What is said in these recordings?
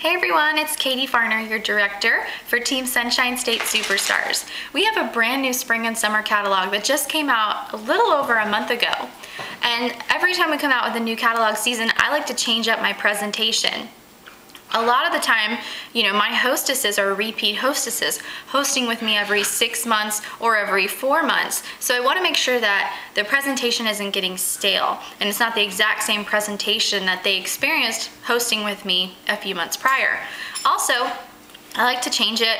Hey everyone, it's Katie Farner, your director for Team Sunshine State Superstars. We have a brand new spring and summer catalog that just came out a little over a month ago. And every time we come out with a new catalog season, I like to change up my presentation. A lot of the time, my hostesses are repeat hostesses, hosting with me every 6 months or every 4 months. So I want to make sure that the presentation isn't getting stale and it's not the exact same presentation that they experienced hosting with me a few months prior. Also, I like to change it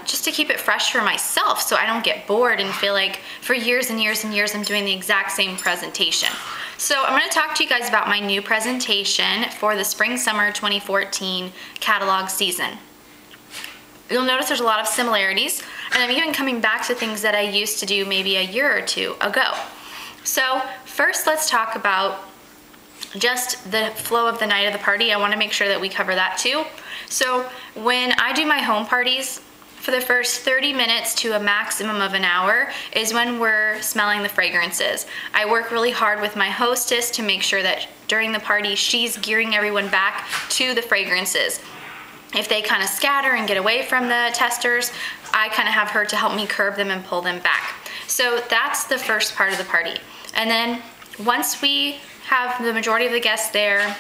just to keep it fresh for myself so I don't get bored and feel like for years and years and years I'm doing the exact same presentation. So I'm going to talk to you guys about my new presentation for the Spring-Summer 2014 catalog season. You'll notice there's a lot of similarities, and I'm even coming back to things that I used to do maybe a year or two ago. So first, let's talk about just the flow of the night of the party. I want to make sure that we cover that too. So when I do my home parties, for the first 30 minutes to a maximum of an hour is when we're smelling the fragrances. I work really hard with my hostess to make sure that during the party she's gearing everyone back to the fragrances. If they kind of scatter and get away from the testers, I kind of have her to help me curb them and pull them back. So that's the first part of the party. And then once we have the majority of the guests there,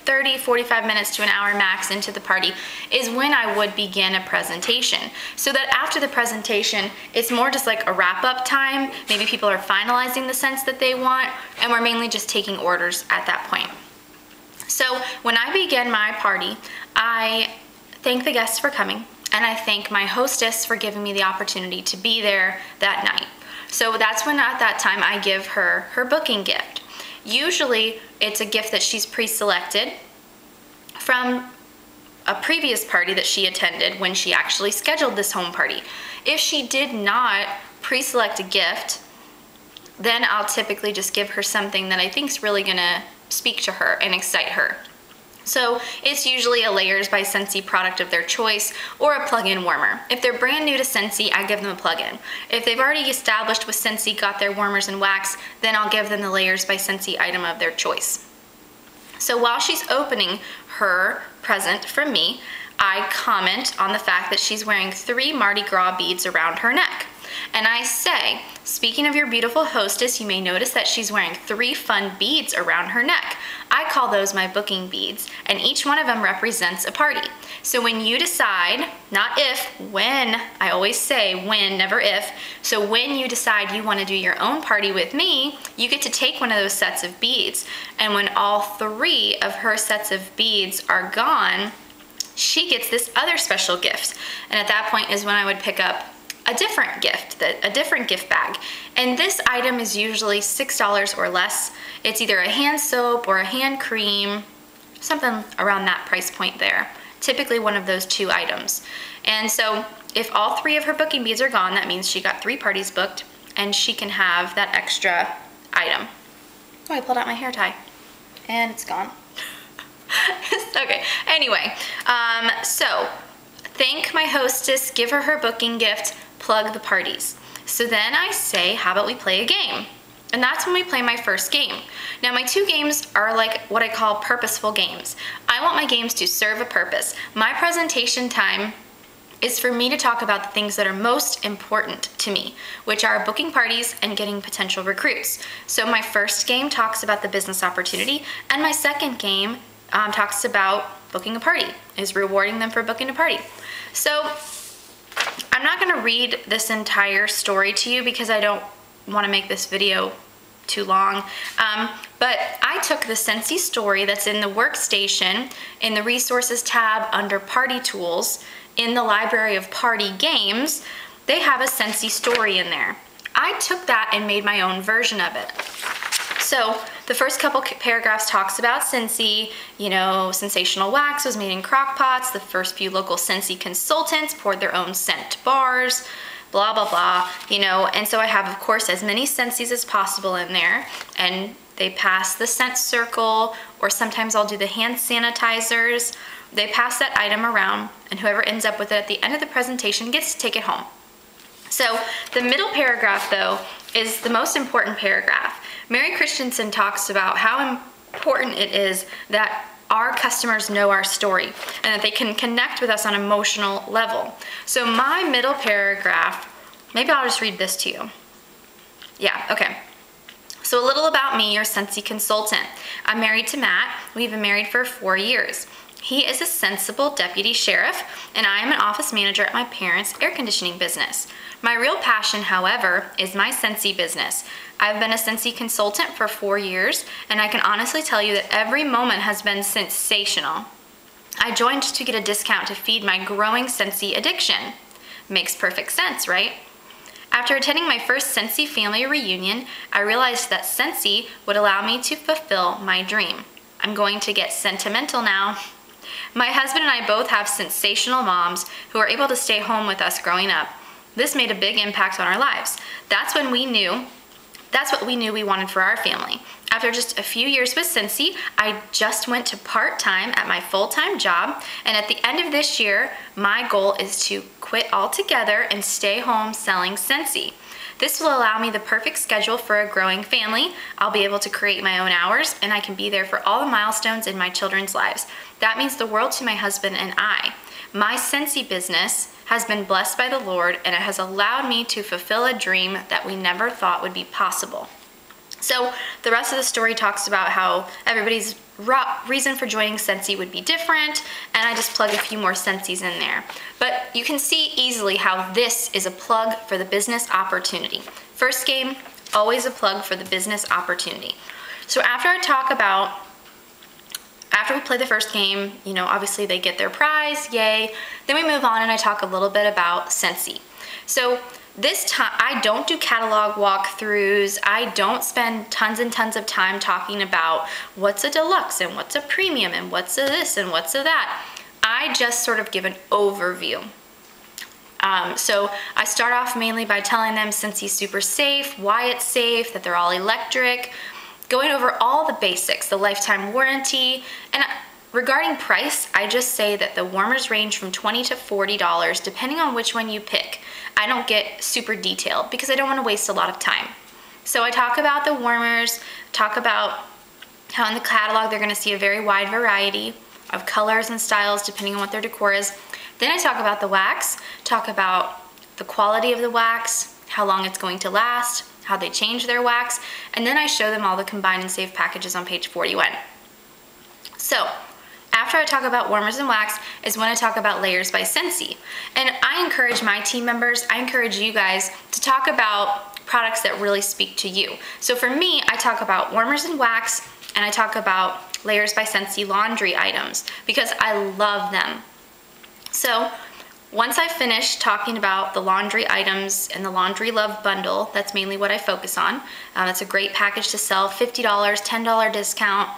30, 45 minutes to an hour max into the party is when I would begin a presentation. So that after the presentation, it's more just like a wrap-up time. Maybe people are finalizing the scents that they want, and we're mainly just taking orders at that point. So when I begin my party, I thank the guests for coming, and I thank my hostess for giving me the opportunity to be there that night. So that's when at that time I give her her booking gift. Usually it's a gift that she's pre-selected from a previous party that she attended when she actually scheduled this home party. If she did not pre-select a gift, then I'll typically just give her something that I think is really gonna speak to her and excite her. So it's usually a Layers by Scentsy product of their choice or a plug-in warmer. If they're brand new to Scentsy, I give them a plug-in. If they've already established with Scentsy, got their warmers and wax, then I'll give them the Layers by Scentsy item of their choice. So while she's opening her present from me, I comment on the fact that she's wearing 3 Mardi Gras beads around her neck. And I say, speaking of your beautiful hostess, you may notice that she's wearing 3 fun beads around her neck. I call those my booking beads, and each one of them represents a party. So when you decide, not if, when, I always say when, never if, so when you decide you want to do your own party with me, you get to take one of those sets of beads. And when all 3 of her sets of beads are gone, she gets this other special gift. And at that point is when I would pick up a different gift, a different gift bag. And this item is usually $6 or less. It's either a hand soap or a hand cream, something around that price point there. Typically one of those 2 items. And so if all 3 of her booking beads are gone, that means she got 3 parties booked and she can have that extra item. Oh, I pulled out my hair tie and it's gone. Okay, anyway, so thank my hostess, give her her booking gift, plug the parties. So then I say, how about we play a game? And that's when we play my first game. Now my 2 games are like what I call purposeful games. I want my games to serve a purpose. My presentation time is for me to talk about the things that are most important to me, which are booking parties and getting potential recruits. So my first game talks about the business opportunity, and my second game talks about booking a party, is rewarding them for booking a party. So I'm not going to read this entire story to you because I don't want to make this video too long, but I took the Scentsy story that's in the workstation in the resources tab under party tools in the library of party games. They have a Scentsy story in there. I took that and made my own version of it. So the first couple paragraphs talks about Scentsy, sensational wax was made in crock pots, the first few local Scentsy consultants poured their own scent bars, blah, blah, blah, and so I have, of course, as many Scentsy's as possible in there, and they pass the scent circle, or sometimes I'll do the hand sanitizers. They pass that item around, and whoever ends up with it at the end of the presentation gets to take it home. So the middle paragraph, though, is the most important paragraph. Mary Christensen talks about how important it is that our customers know our story and that they can connect with us on an emotional level. So my middle paragraph, maybe I'll just read this to you. Yeah, okay. So a little about me, your Scentsy consultant. I'm married to Matt. We've been married for 4 years. He is a sensible deputy sheriff, and I am an office manager at my parents' air conditioning business. My real passion, however, is my Scentsy business. I've been a Scentsy consultant for 4 years, and I can honestly tell you that every moment has been sensational. I joined to get a discount to feed my growing Scentsy addiction. Makes perfect sense, right? After attending my first Scentsy family reunion, I realized that Scentsy would allow me to fulfill my dream. I'm going to get sentimental now. My husband and I both have sensational moms who were able to stay home with us growing up. This made a big impact on our lives. That's what we knew we wanted for our family. After just a few years with Scentsy, I just went to part-time at my full-time job, and at the end of this year, my goal is to quit altogether and stay home selling Scentsy. This will allow me the perfect schedule for a growing family. I'll be able to create my own hours, and I can be there for all the milestones in my children's lives. That means the world to my husband and I. My Scentsy business has been blessed by the Lord, and it has allowed me to fulfill a dream that we never thought would be possible. So the rest of the story talks about how everybody's reason for joining Scentsy would be different, and I just plug a few more Scentsy's in there. But you can see easily how this is a plug for the business opportunity. First game, always a plug for the business opportunity. So after we play the first game, you know, obviously they get their prize, yay. Then we move on and I talk a little bit about Scentsy. So this time, I don't do catalog walkthroughs. I don't spend tons and tons of time talking about what's a deluxe and what's a premium and what's a this and what's a that. I just sort of give an overview. So I start off mainly by telling them Scentsy's super safe, why it's safe, that they're all electric, going over all the basics, the lifetime warranty, and regarding price, I just say that the warmers range from $20 to $40 depending on which one you pick. I don't get super detailed because I don't want to waste a lot of time. So I talk about the warmers, talk about how in the catalog they're going to see a very wide variety of colors and styles depending on what their decor is. Then I talk about the wax, talk about the quality of the wax, how long it's going to last, how they change their wax, and then I show them all the combine and save packages on page 41. So after I talk about warmers and wax is when I talk about layers by Scentsy. And I encourage my team members, I encourage you guys to talk about products that really speak to you. So for me, I talk about warmers and wax, and I talk about layers by Scentsy laundry items because I love them. So once I finish talking about the laundry items and the Laundry Love Bundle, that's mainly what I focus on. It's a great package to sell, $50, $10 discount.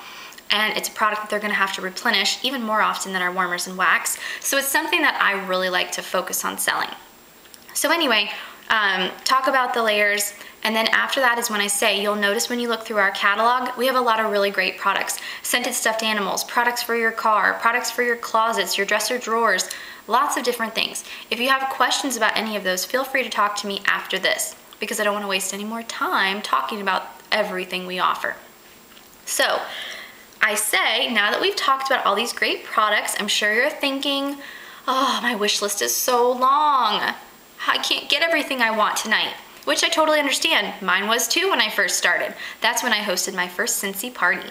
And it's a product that they're gonna have to replenish even more often than our warmers and wax. So it's something that I really like to focus on selling. So anyway, talk about the layers, and then after that is when I say, you'll notice when you look through our catalog, we have a lot of really great products. Scented stuffed animals, products for your car, products for your closets, your dresser drawers, lots of different things. If you have questions about any of those, feel free to talk to me after this because I don't wanna waste any more time talking about everything we offer. So, I say, now that we've talked about all these great products, I'm sure you're thinking, oh, my wish list is so long. I can't get everything I want tonight, which I totally understand. Mine was too when I first started. That's when I hosted my first Scentsy party.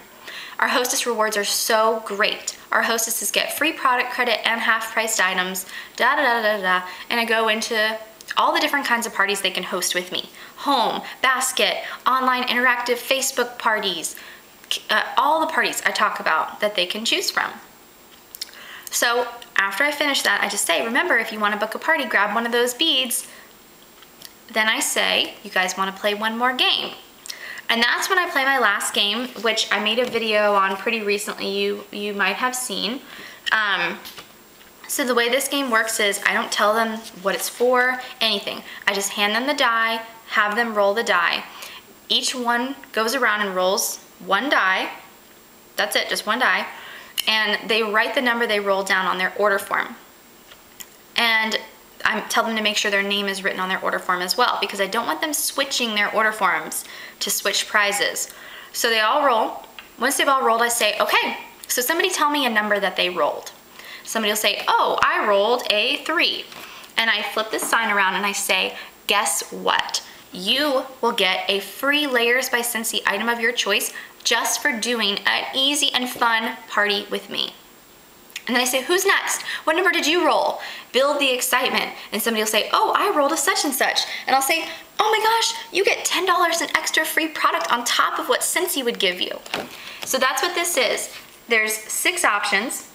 Our hostess rewards are so great. Our hostesses get free product credit and half-priced items, and I go into all the different kinds of parties they can host with me. Home, basket, online interactive Facebook parties, all the parties I talk about that they can choose from. So after I finish that, I just say, remember, if you want to book a party, grab one of those beads. Then I say, you guys want to play one more game. And that's when I play my last game, which I made a video on pretty recently, you might have seen. So the way this game works is I don't tell them what it's for, anything. I just hand them the die, have them roll the die. Each one goes around and rolls one die. That's it, just one die. And they write the number they rolled down on their order form. And I tell them to make sure their name is written on their order form as well because I don't want them switching their order forms to switch prizes. So they all roll. Once they've all rolled, I say, okay, So somebody tell me a number that they rolled. Somebody will say, oh, I rolled a 3. And I flip this sign around and I say, guess what? You will get a free Layers by Scentsy item of your choice just for doing an easy and fun party with me. And then I say, who's next? What number did you roll? Build the excitement. And somebody will say, oh, I rolled a such and such. And I'll say, oh my gosh, you get $10 in extra free product on top of what Scentsy would give you. So that's what this is. There's 6 options,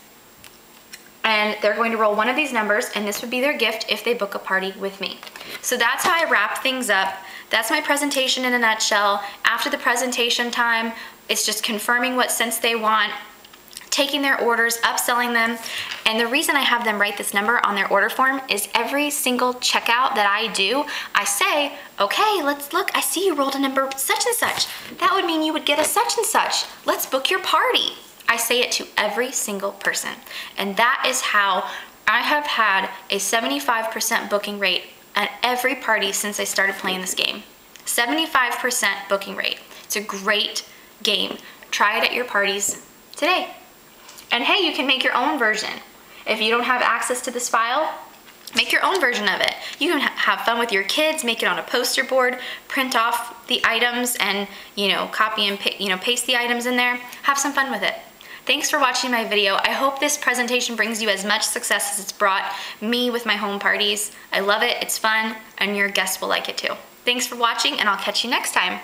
and they're going to roll one of these numbers, and this would be their gift if they book a party with me. So that's how I wrap things up. That's my presentation in a nutshell. After the presentation time, it's just confirming what scents they want, taking their orders, upselling them. And the reason I have them write this number on their order form is every single checkout that I do, I say, okay, let's look, I see you rolled a number such and such. That would mean you would get a such and such. Let's book your party. I say it to every single person. And that is how I have had a 75% booking rate at every party since I started playing this game. 75% booking rate. It's a great game. Try it at your parties today. And hey, you can make your own version. If you don't have access to this file, make your own version of it. You can have fun with your kids, make it on a poster board, print off the items and, copy and paste the items in there. Have some fun with it. Thanks for watching my video. I hope this presentation brings you as much success as it's brought me with my home parties. I love it, it's fun, and your guests will like it too. Thanks for watching, and I'll catch you next time.